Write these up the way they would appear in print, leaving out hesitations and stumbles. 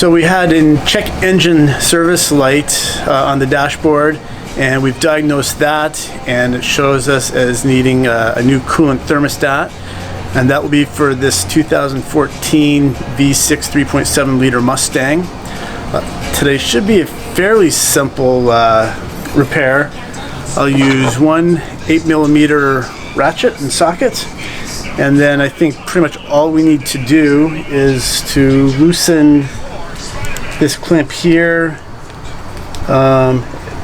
So we had a check engine service light on the dashboard, and we've diagnosed that, and it shows us as needing a new coolant thermostat, and that will be for this 2014 V6 3.7 liter Mustang. Today should be a fairly simple repair. I'll use one 8mm ratchet and socket, and then I think pretty much all we need to do is to loosen this clamp here,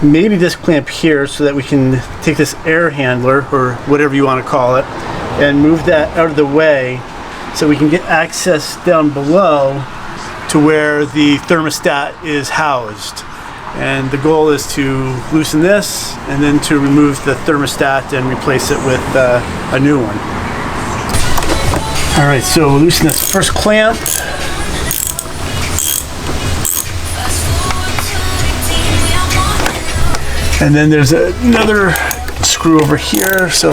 maybe this clamp here, so that we can take this air handler, or whatever you want to call it, and move that out of the way so we can get access down below to where the thermostat is housed. And the goal is to loosen this and then to remove the thermostat and replace it with a new one. Alright, so we'll loosen this first clamp. And then there's another screw over here, so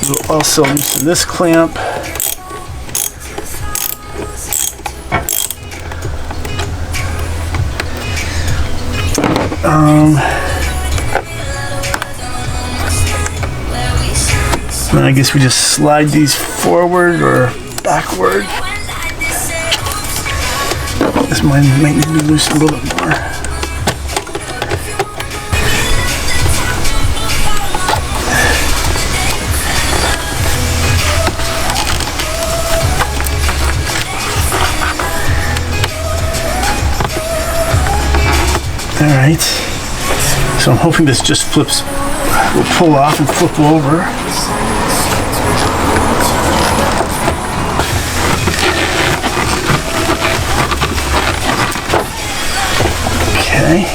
we'll also loosen this clamp. And I guess we just slide these forward or backward. This might need to be loosened a little bit more. Alright, so I'm hoping this just flips, will pull off and flip over. Okay.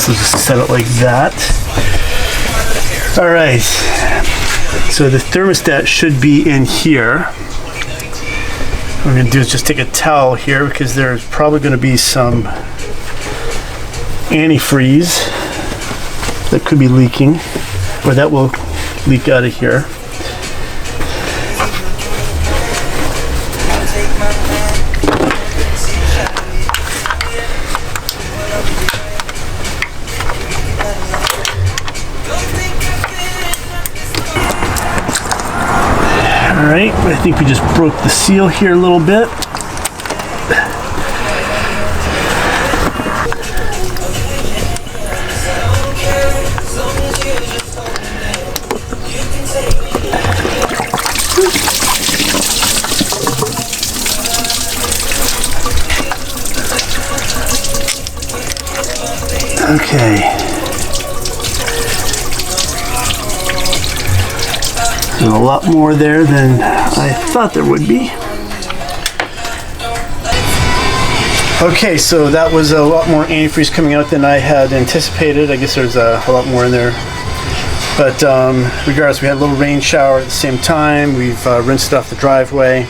So just set it like that. Alright, so the thermostat should be in here. What we're going to do is just take a towel here, because there's probably going to be some antifreeze that could be leaking, or that will leak out of here. Alright, I think we just broke the seal here a little bit. Okay. There's a lot more there than I thought there would be. Okay, so that was a lot more antifreeze coming out than I had anticipated. I guess there's a lot more in there. But regardless, we had a little rain shower at the same time. We've rinsed off the driveway.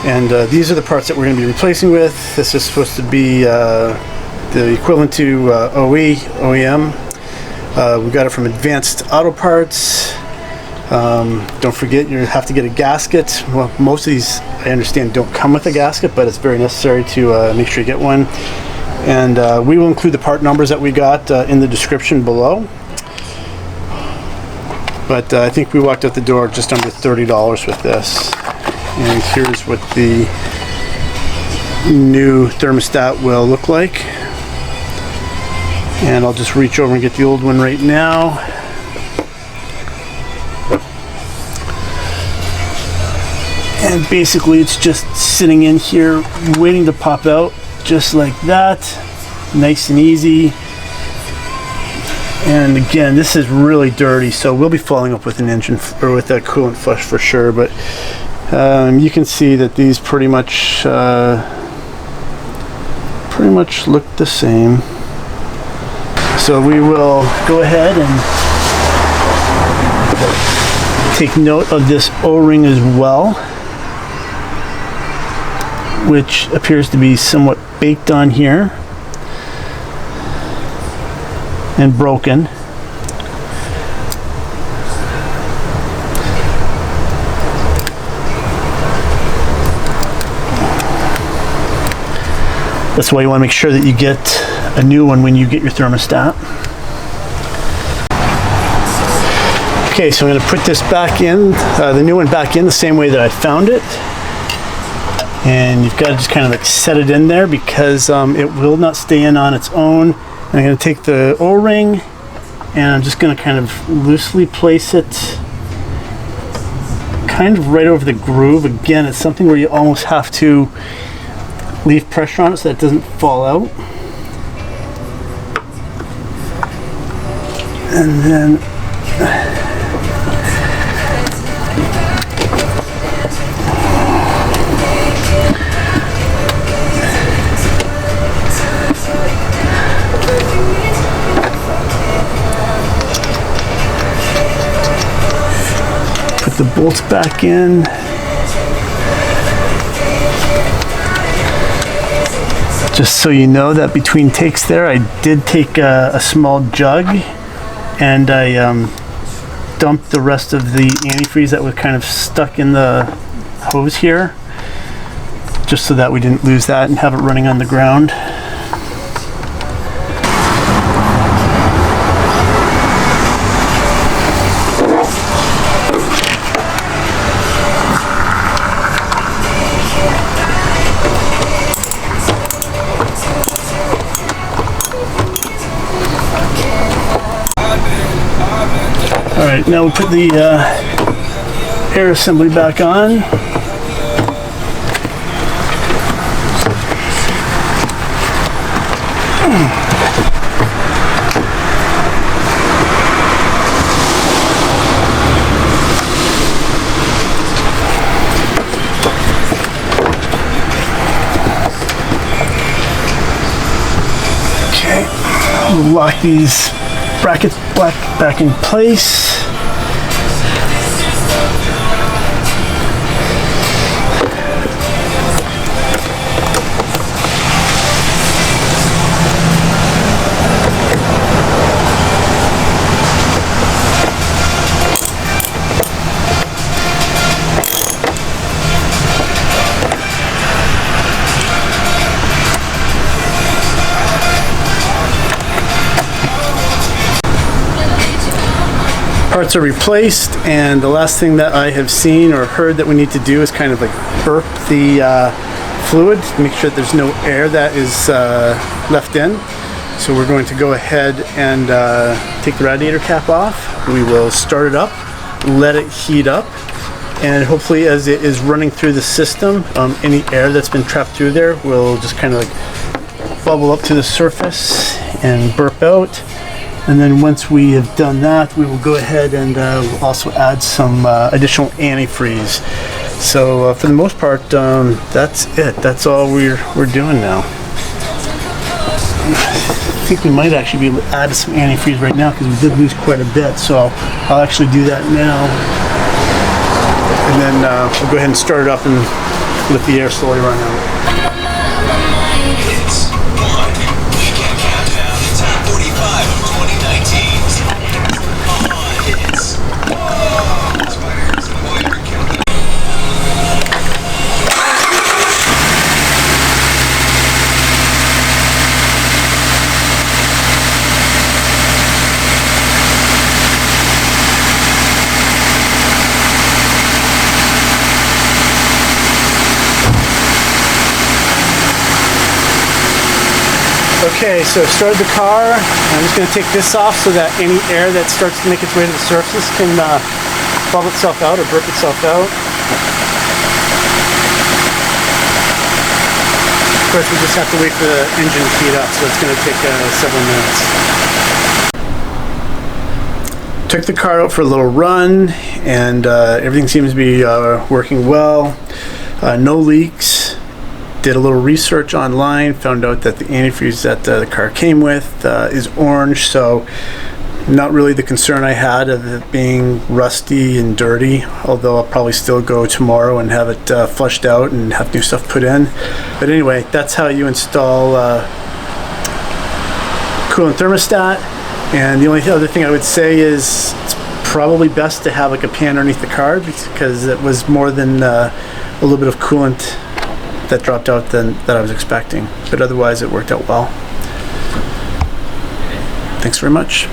And these are the parts that we're going to be replacing with. This is supposed to be the equivalent to OEM. We got it from Advanced Auto Parts. Don't forget, you have to get a gasket. Well, most of these, I understand, don't come with a gasket, but it's very necessary to make sure you get one. And we will include the part numbers that we got in the description below. But I think we walked out the door just under $30 with this. And here's what the new thermostat will look like. And I'll just reach over and get the old one right now. And basically it's just sitting in here waiting to pop out, just like that. Nice and easy. And again, this is really dirty, so we'll be following up with an engine or with a coolant flush for sure. But you can see that these pretty much look the same. So we will go ahead and take note of this O-ring as well. which appears to be somewhat baked on here and broken. That's why you want to make sure that you get a new one when you get your thermostat. Okay, so I'm going to put this back in, the new one back in the same way that I found it. And you've got to just kind of like set it in there because it will not stay in on its own. And I'm going to take the O-ring and I'm just going to kind of loosely place it kind of right over the groove. Again, it's something where you almost have to leave pressure on it so that it doesn't fall out. And then put the bolts back in. Just so you know that between takes there, I did take a small jug and I dumped the rest of the antifreeze that was kind of stuck in the hose here, just so that we didn't lose that and have it running on the ground. Alright, now we'll put the air assembly back on. Okay, we'll lock these brackets back in place. Parts are replaced, and the last thing that I have seen or heard that we need to do is kind of like burp the fluid to make sure that there's no air that is left in. So we're going to go ahead and take the radiator cap off. We will start it up, let it heat up, and hopefully as it is running through the system, any air that's been trapped through there will just kind of like bubble up to the surface and burp out. And then once we have done that, we will go ahead and we'll also add some additional antifreeze. So for the most part, that's it. That's all we're doing now. I think we might actually be able to add some antifreeze right now because we did lose quite a bit. So I'll actually do that now. And then we'll go ahead and start it up and let the air slowly run out. Okay, so I've started the car. I'm just going to take this off so that any air that starts to make its way to the surface can bubble itself out or burp itself out. Of course, we just have to wait for the engine to heat up, so it's going to take several minutes. Took the car out for a little run, and everything seems to be working well. No leaks. Did a little research online, found out that the antifreeze that the car came with is orange, so Not really the concern I had of it being rusty and dirty, although I'll probably still go tomorrow and have it flushed out and have new stuff put in. But anyway, that's how you install Coolant Thermostat. And the only other thing I would say is it's probably best to have like a pan underneath the car, because it was more than a little bit of coolant that dropped out than that I was expecting. But otherwise it worked out well. Thanks very much.